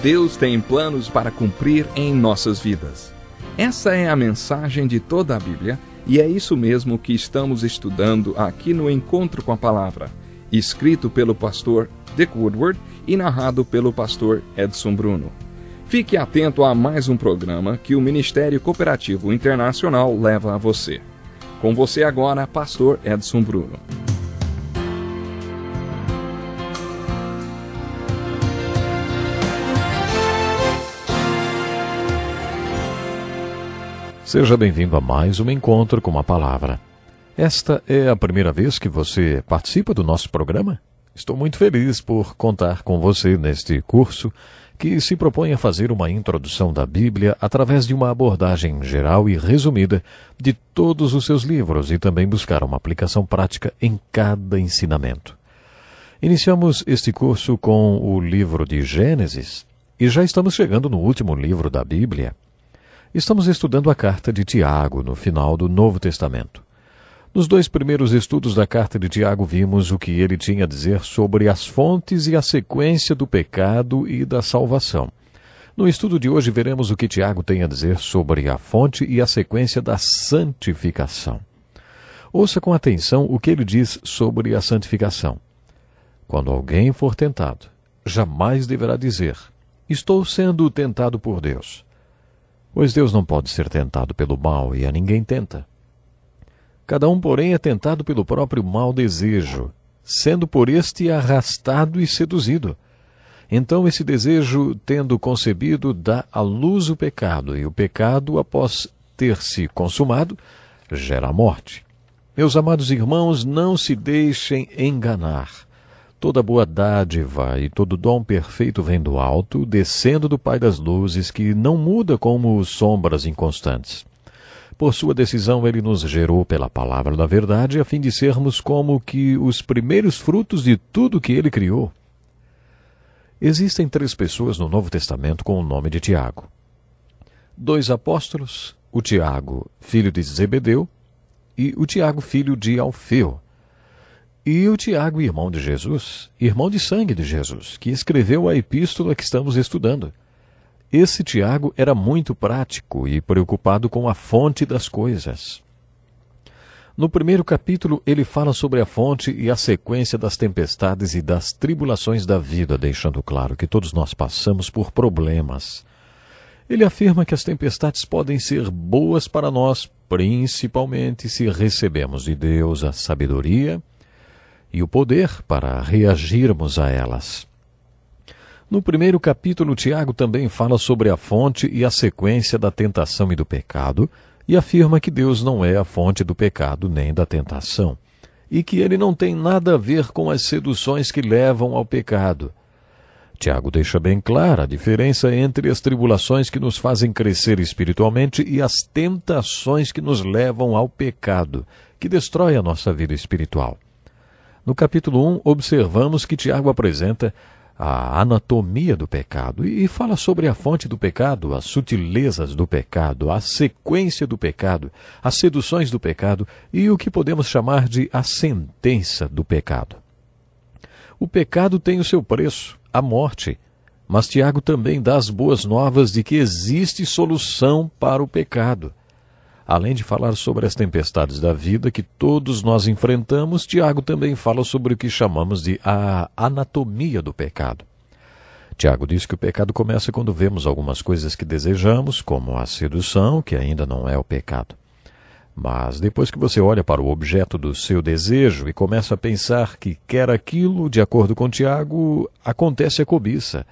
Deus tem planos para cumprir em nossas vidas. Essa é a mensagem de toda a Bíblia e é isso mesmo que estamos estudando aqui no Encontro com a Palavra, escrito pelo pastor Dick Woodward e narrado pelo pastor Edson Bruno. Fique atento a mais um programa que o Ministério Cooperativo Internacional leva a você. Com você agora, pastor Edson Bruno. Seja bem-vindo a mais um Encontro com a Palavra. Esta é a primeira vez que você participa do nosso programa? Estou muito feliz por contar com você neste curso que se propõe a fazer uma introdução da Bíblia através de uma abordagem geral e resumida de todos os seus livros e também buscar uma aplicação prática em cada ensinamento. Iniciamos este curso com o livro de Gênesis e já estamos chegando no último livro da Bíblia. Estamos estudando a carta de Tiago no final do Novo Testamento. Nos dois primeiros estudos da carta de Tiago vimos o que ele tinha a dizer sobre as fontes e a sequência do pecado e da salvação. No estudo de hoje veremos o que Tiago tem a dizer sobre a fonte e a sequência da santificação. Ouça com atenção o que ele diz sobre a santificação. Quando alguém for tentado, jamais deverá dizer: estou sendo tentado por Deus. Pois Deus não pode ser tentado pelo mal e a ninguém tenta. Cada um, porém, é tentado pelo próprio mau desejo, sendo por este arrastado e seduzido. Então esse desejo, tendo concebido, dá à luz o pecado, e o pecado, após ter se consumado, gera a morte. Meus amados irmãos, não se deixem enganar. Toda boa dádiva e todo dom perfeito vem do alto, descendo do Pai das luzes, que não muda como sombras inconstantes. Por sua decisão, ele nos gerou pela palavra da verdade, a fim de sermos como que os primeiros frutos de tudo que ele criou. Existem 3 pessoas no Novo Testamento com o nome de Tiago. 2 apóstolos, o Tiago, filho de Zebedeu, e o Tiago, filho de Alfeu. E o Tiago, irmão de Jesus, irmão de sangue de Jesus, que escreveu a epístola que estamos estudando. Esse Tiago era muito prático e preocupado com a fonte das coisas. No primeiro capítulo, ele fala sobre a fonte e a sequência das tempestades e das tribulações da vida, deixando claro que todos nós passamos por problemas. Ele afirma que as tempestades podem ser boas para nós, principalmente se recebemos de Deus a sabedoria e o poder para reagirmos a elas. No primeiro capítulo, Tiago também fala sobre a fonte e a sequência da tentação e do pecado, e afirma que Deus não é a fonte do pecado nem da tentação, e que ele não tem nada a ver com as seduções que levam ao pecado. Tiago deixa bem clara a diferença entre as tribulações que nos fazem crescer espiritualmente e as tentações que nos levam ao pecado, que destrói a nossa vida espiritual. No capítulo 1, observamos que Tiago apresenta a anatomia do pecado e fala sobre a fonte do pecado, as sutilezas do pecado, a sequência do pecado, as seduções do pecado e o que podemos chamar de a sentença do pecado. O pecado tem o seu preço, a morte, mas Tiago também dá as boas novas de que existe solução para o pecado. Além de falar sobre as tempestades da vida que todos nós enfrentamos, Tiago também fala sobre o que chamamos de a anatomia do pecado. Tiago diz que o pecado começa quando vemos algumas coisas que desejamos, como a sedução, que ainda não é o pecado. Mas depois que você olha para o objeto do seu desejo e começa a pensar que quer aquilo, de acordo com Tiago, acontece a cobiça.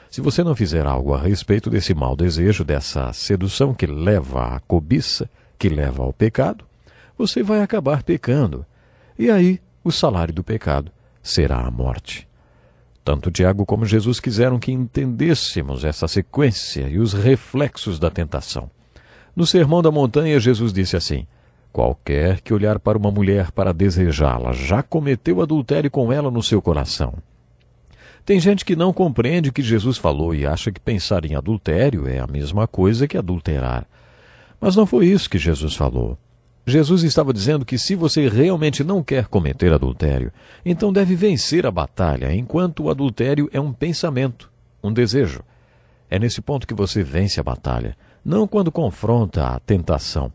Se você não fizer algo a respeito desse mau desejo, dessa sedução que leva à cobiça, que leva ao pecado, você vai acabar pecando. E aí, o salário do pecado será a morte. Tanto Tiago como Jesus quiseram que entendêssemos essa sequência e os reflexos da tentação. No Sermão da Montanha, Jesus disse assim: qualquer que olhar para uma mulher para desejá-la, já cometeu adultério com ela no seu coração. Tem gente que não compreende o que Jesus falou e acha que pensar em adultério é a mesma coisa que adulterar. Mas não foi isso que Jesus falou. Jesus estava dizendo que se você realmente não quer cometer adultério, então deve vencer a batalha, enquanto o adultério é um pensamento, um desejo. É nesse ponto que você vence a batalha, não quando confronta a tentação.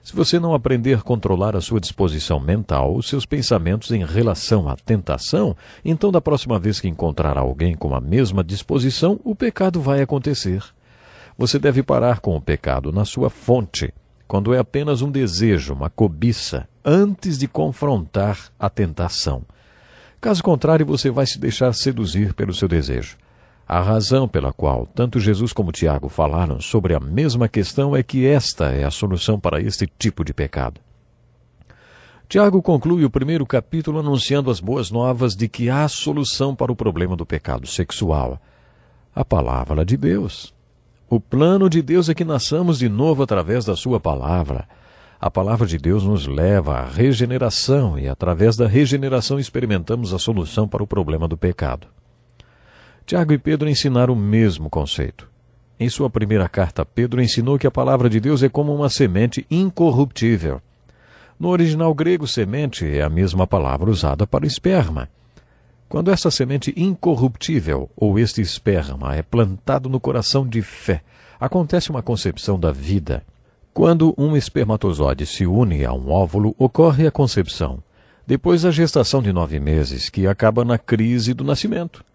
Se você não aprender a controlar a sua disposição mental, os seus pensamentos em relação à tentação, então da próxima vez que encontrar alguém com a mesma disposição, o pecado vai acontecer. Você deve parar com o pecado na sua fonte, quando é apenas um desejo, uma cobiça, antes de confrontar a tentação. Caso contrário, você vai se deixar seduzir pelo seu desejo. A razão pela qual tanto Jesus como Tiago falaram sobre a mesma questão é que esta é a solução para este tipo de pecado. Tiago conclui o primeiro capítulo anunciando as boas novas de que há solução para o problema do pecado sexual. A palavra de Deus. O plano de Deus é que nasçamos de novo através da sua palavra. A palavra de Deus nos leva à regeneração e, através da regeneração, experimentamos a solução para o problema do pecado. Tiago e Pedro ensinaram o mesmo conceito. Em sua primeira carta, Pedro ensinou que a palavra de Deus é como uma semente incorruptível. No original grego, semente é a mesma palavra usada para esperma. Quando essa semente incorruptível, ou este esperma, é plantado no coração de fé, acontece uma concepção da vida. Quando um espermatozoide se une a um óvulo, ocorre a concepção. Depois a gestação de 9 meses, que acaba na crise do nascimento.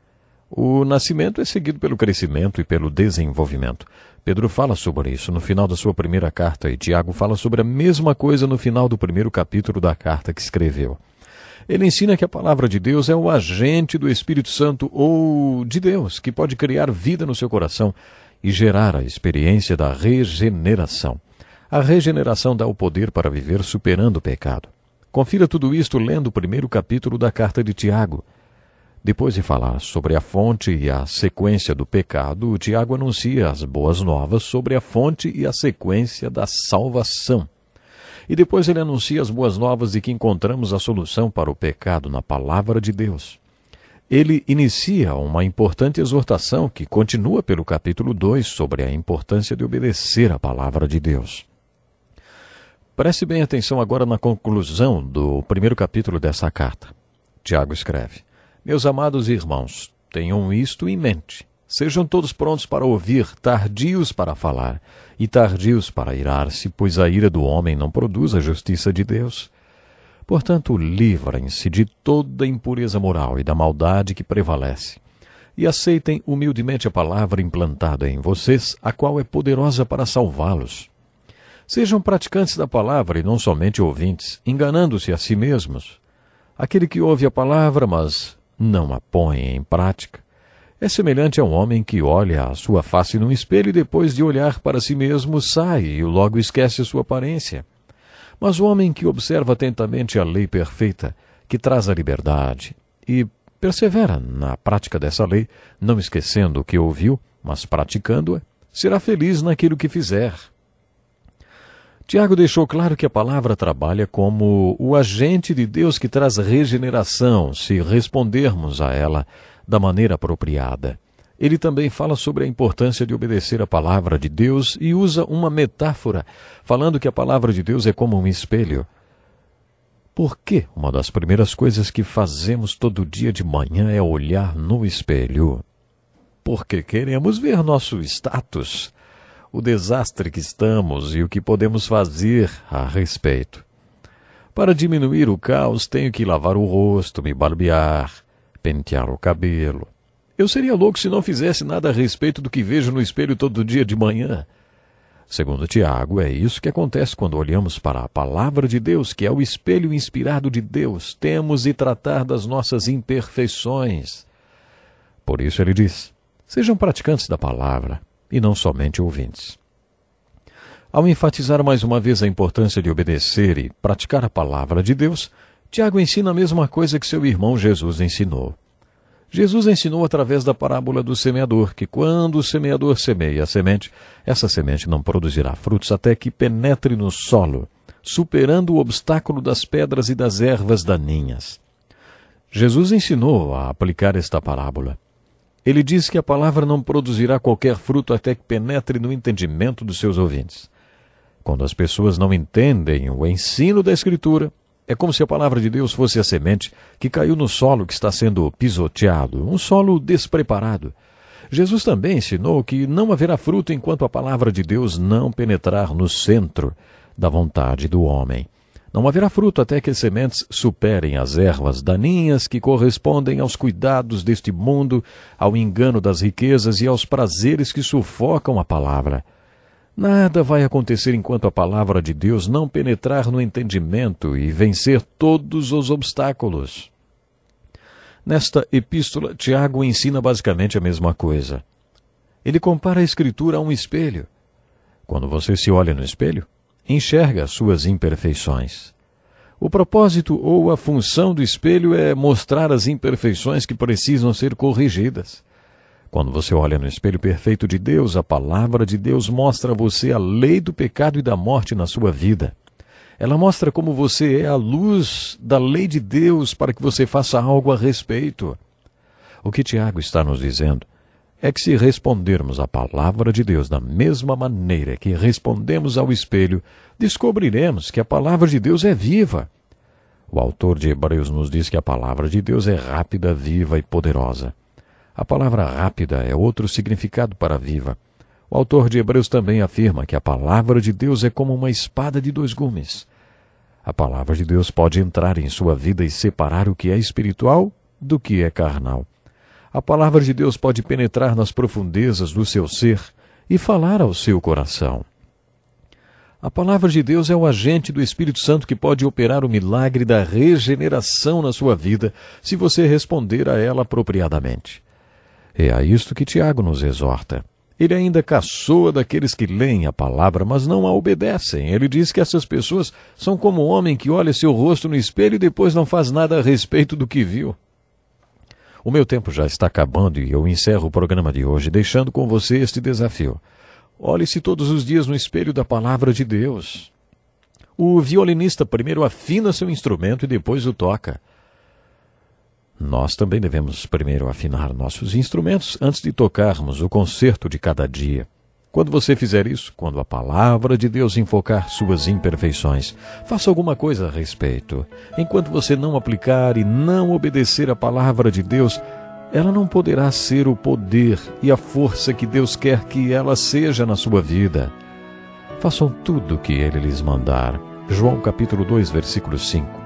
O nascimento é seguido pelo crescimento e pelo desenvolvimento. Pedro fala sobre isso no final da sua primeira carta e Tiago fala sobre a mesma coisa no final do primeiro capítulo da carta que escreveu. Ele ensina que a palavra de Deus é o agente do Espírito Santo ou de Deus, que pode criar vida no seu coração e gerar a experiência da regeneração. A regeneração dá o poder para viver superando o pecado. Confira tudo isto lendo o primeiro capítulo da carta de Tiago. Depois de falar sobre a fonte e a sequência do pecado, o Tiago anuncia as boas novas sobre a fonte e a sequência da salvação. E depois ele anuncia as boas novas de que encontramos a solução para o pecado na palavra de Deus. Ele inicia uma importante exortação que continua pelo capítulo 2 sobre a importância de obedecer à palavra de Deus. Preste bem atenção agora na conclusão do primeiro capítulo dessa carta. Tiago escreve: Meus amados irmãos, tenham isto em mente. Sejam todos prontos para ouvir, tardios para falar e tardios para irar-se, pois a ira do homem não produz a justiça de Deus. Portanto, livrem-se de toda impureza moral e da maldade que prevalece, e aceitem humildemente a palavra implantada em vocês, a qual é poderosa para salvá-los. Sejam praticantes da palavra e não somente ouvintes, enganando-se a si mesmos. Aquele que ouve a palavra, mas não a põe em prática, é semelhante a um homem que olha a sua face num espelho e depois de olhar para si mesmo sai e logo esquece sua aparência. Mas o homem que observa atentamente a lei perfeita, que traz a liberdade, e persevera na prática dessa lei, não esquecendo o que ouviu, mas praticando-a, será feliz naquilo que fizer. Tiago deixou claro que a palavra trabalha como o agente de Deus que traz regeneração, se respondermos a ela da maneira apropriada. Ele também fala sobre a importância de obedecer a palavra de Deus e usa uma metáfora, falando que a palavra de Deus é como um espelho. Por que uma das primeiras coisas que fazemos todo dia de manhã é olhar no espelho? Porque queremos ver nosso status, o desastre que estamos e o que podemos fazer a respeito. Para diminuir o caos, tenho que lavar o rosto, me barbear, pentear o cabelo. Eu seria louco se não fizesse nada a respeito do que vejo no espelho todo dia de manhã. Segundo Tiago, é isso que acontece quando olhamos para a palavra de Deus, que é o espelho inspirado de Deus. Temos de tratar das nossas imperfeições. Por isso ele diz: sejam praticantes da palavra e não somente ouvintes. Ao enfatizar mais uma vez a importância de obedecer e praticar a palavra de Deus, Tiago ensina a mesma coisa que seu irmão Jesus ensinou. Jesus ensinou através da parábola do semeador que quando o semeador semeia a semente, essa semente não produzirá frutos até que penetre no solo, superando o obstáculo das pedras e das ervas daninhas. Jesus ensinou a aplicar esta parábola. Ele diz que a palavra não produzirá qualquer fruto até que penetre no entendimento dos seus ouvintes. Quando as pessoas não entendem o ensino da Escritura, é como se a palavra de Deus fosse a semente que caiu no solo que está sendo pisoteado, um solo despreparado. Jesus também ensinou que não haverá fruto enquanto a palavra de Deus não penetrar no centro da vontade do homem. Não haverá fruto até que as sementes superem as ervas daninhas que correspondem aos cuidados deste mundo, ao engano das riquezas e aos prazeres que sufocam a palavra. Nada vai acontecer enquanto a palavra de Deus não penetrar no entendimento e vencer todos os obstáculos. Nesta epístola, Tiago ensina basicamente a mesma coisa. Ele compara a Escritura a um espelho. Quando você se olha no espelho, enxerga as suas imperfeições. O propósito ou a função do espelho é mostrar as imperfeições que precisam ser corrigidas. Quando você olha no espelho perfeito de Deus, a palavra de Deus mostra a você a lei do pecado e da morte na sua vida. Ela mostra como você é a luz da lei de Deus para que você faça algo a respeito. O que Tiago está nos dizendo é que se respondermos à palavra de Deus da mesma maneira que respondemos ao espelho, descobriremos que a palavra de Deus é viva. O autor de Hebreus nos diz que a palavra de Deus é rápida, viva e poderosa. A palavra rápida é outro significado para viva. O autor de Hebreus também afirma que a palavra de Deus é como uma espada de 2 gumes. A palavra de Deus pode entrar em sua vida e separar o que é espiritual do que é carnal. A palavra de Deus pode penetrar nas profundezas do seu ser e falar ao seu coração. A palavra de Deus é o agente do Espírito Santo que pode operar o milagre da regeneração na sua vida, se você responder a ela apropriadamente. É a isto que Tiago nos exorta. Ele ainda caçoa daqueles que leem a palavra, mas não a obedecem. Ele diz que essas pessoas são como um homem que olha seu rosto no espelho e depois não faz nada a respeito do que viu. O meu tempo já está acabando e eu encerro o programa de hoje deixando com você este desafio. Olhe-se todos os dias no espelho da palavra de Deus. O violinista primeiro afina seu instrumento e depois o toca. Nós também devemos primeiro afinar nossos instrumentos antes de tocarmos o concerto de cada dia. Quando você fizer isso, quando a palavra de Deus enfocar suas imperfeições, faça alguma coisa a respeito. Enquanto você não aplicar e não obedecer a palavra de Deus, ela não poderá ser o poder e a força que Deus quer que ela seja na sua vida. Façam tudo o que Ele lhes mandar. João capítulo 2, versículo 5.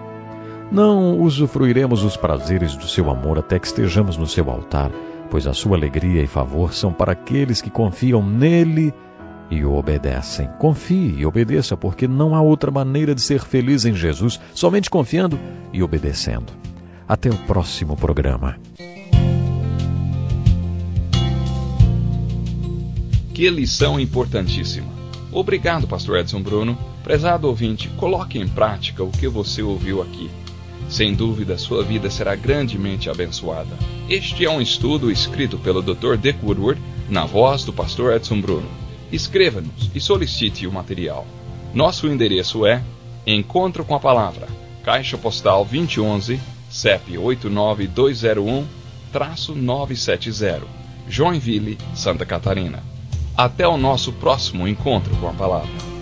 Não usufruiremos os prazeres do seu amor até que estejamos no seu altar, pois a sua alegria e favor são para aqueles que confiam nele e o obedecem. Confie e obedeça, porque não há outra maneira de ser feliz em Jesus, somente confiando e obedecendo. Até o próximo programa. Que lição importantíssima. Obrigado, pastor Edson Bruno. Prezado ouvinte, coloque em prática o que você ouviu aqui. Sem dúvida, sua vida será grandemente abençoada. Este é um estudo escrito pelo Dr. Dick Woodward, na voz do pastor Edson Bruno. Escreva-nos e solicite o material. Nosso endereço é Encontro com a Palavra, Caixa Postal 2011, CEP 89201-970, Joinville, Santa Catarina. Até o nosso próximo Encontro com a Palavra.